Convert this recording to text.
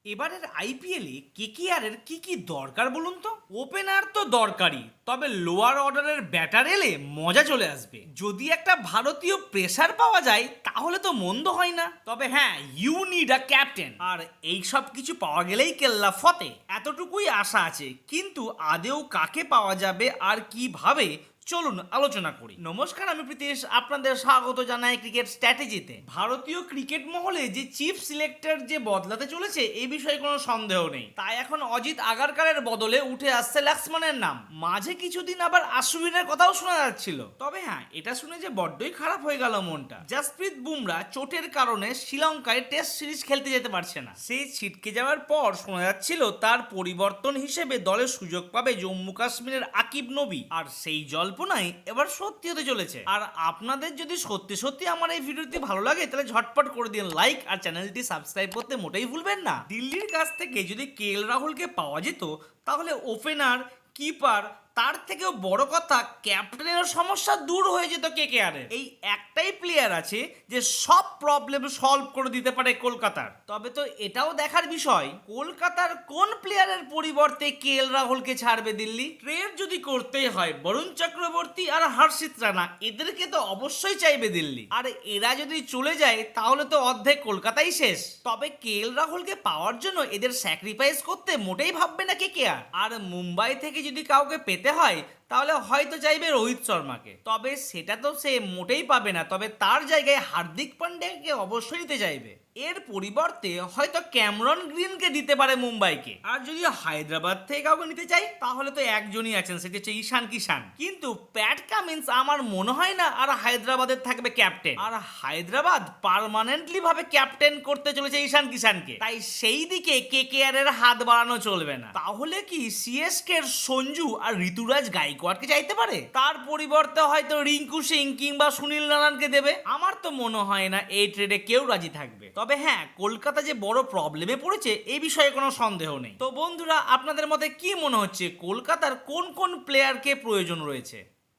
এবারের আইপিএলে কেকেআর এর কি দরকার বলুন তো? ওপেনার তো দরকারি, তবে লোয়ার অর্ডারের ব্যাটার এলে মজা চলে আসবে। যদি একটা ভারতীয় প্রেসার পাওয়া যায় তাহলে তো মন্দ হয় না। তবে হ্যাঁ, ইউ নিড আ ক্যাপ্টেন, আর এই সব কিছু পাওয়া গেলেই কেল্লা ফতে, এতটুকুই আশা আছে। কিন্তু আদেও কাকে পাওয়া যাবে আর কিভাবে, চলুন আলোচনা করি। নমস্কার, আমি প্রীতেশ, আপনাদের স্বাগত জানাই ক্রিকেট স্ট্র্যাটেজিতে। ভারতীয় ক্রিকেট মহলে যে চিফ সিলেক্টর যে বদলাতে চলেছে এই বিষয়ে কোনো সন্দেহ নেই। তাই এখন অজিত আগারকারের বদলে উঠে আসছে লক্ষ্মণের নাম। মাঝে কিছুদিন আবার আশ্বিনের কথাও শোনা যাচ্ছিল। তবে হ্যাঁ, এটা শুনে যে বড্ডই খারাপ হয়ে গেল মনটা। জাসপ্রীত বুমরা চোটের কারণে শ্রীলঙ্কায় টেস্ট সিরিজ খেলতে যেতে পারছে না। সেই ছিটকে যাওয়ার পর শোনা যাচ্ছিল তার পরিবর্তন হিসেবে দলের সুযোগ পাবে জম্মু কাশ্মীরের আকিব নবী। আর সেই জল্পনাই এবার সত্যি হতে চলেছে। আর আপনাদের যদি সত্যি সত্যি আমার এই ভিডিওটি ভালো লাগে তাহলে ঝটপট করে দিন লাইক, আর চ্যানেলটি সাবস্ক্রাইব করতে মোটেই ভুলবেন না। দিল্লির কাছ থেকে যদি কেএল রাহুলকে পাওয়া যেত তাহলে ওপেনার, কিপার, তার থেকেও বড় কথা ক্যাপ্টেনের সমস্যা দূর হয়ে যেত কেকেআর এর। এই একটাই প্লেয়ার আছে যে সব প্রবলেম সলভ করে দিতে পারে কলকাতার। তবে তো এটাও দেখার বিষয় কলকাতার কোন প্লেয়ারের পরিবর্তে কেএল রাহুলকে ছাড়বে দিল্লি। ট্রেড যদি করতেই হয় বরুণ চক্রবর্তী আর হর্ষিত রানা, এদেরকে তো অবশ্যই চাইবে দিল্লি। আর এরা যদি চলে যায় তাহলে তো অর্ধেক কলকাতাই শেষ। তবে কেএল রাহুলকে পাওয়ার জন্য এদের স্যাক্রিফাইস করতে মোটেই ভাববে না কেকেআর। আর মুম্বাই থেকে যদি কাউকে পেতে হয় তাহলে হয়তো চাইবে রোহিত শর্মাকে। তবে সেটা তো সে মোটেই পাবে না। তবে তার জায়গায় হার্দিক পান্ডিয়াকে অবশ্যই নিতে চাইবে। এর পরিবর্তে হয়তো ক্যামেরন গ্রিনকে দিতে পারে মুম্বাইকে। আর যদি হায়দ্রাবাদ থেকে কাউকে নিতে চাই তাহলে তো একজনই আছেন, সেটা হচ্ছে ঈশান কিষান। কিন্তু প্যাট কামিন্স আমার মনে হয় না আর হায়দ্রাবাদের থাকবে ক্যাপ্টেন। আর হায়দ্রাবাদ পার্মানেন্টলি ভাবে ক্যাপ্টেন করতে চলেছে ঈশান কিষানকে। তাই সেই দিকে কেকেআর এর হাত বাড়ানো চলবে না। তাহলে কি সিএসকে এর সঞ্জু আর ঋতুরাজ গাইকোয়াড়কে চাইতে পারে? তার পরিবর্তে হয়তো রিঙ্কু সিং কিংবা সুনীল নারায়ণকে দেবে। আমার তো মনে হয় না এই ট্রেডে কেউ রাজি থাকবে। তবে হ্যাঁ, কলকাতা যে বড় প্রবলেমে পড়েছে এই বিষয়ে কোনো সন্দেহ নেই। তো বন্ধুরা, আপনাদের মতে কি মনে হচ্ছে কলকাতার কোন কোন প্লেয়ারকে প্রয়োজন রয়েছে?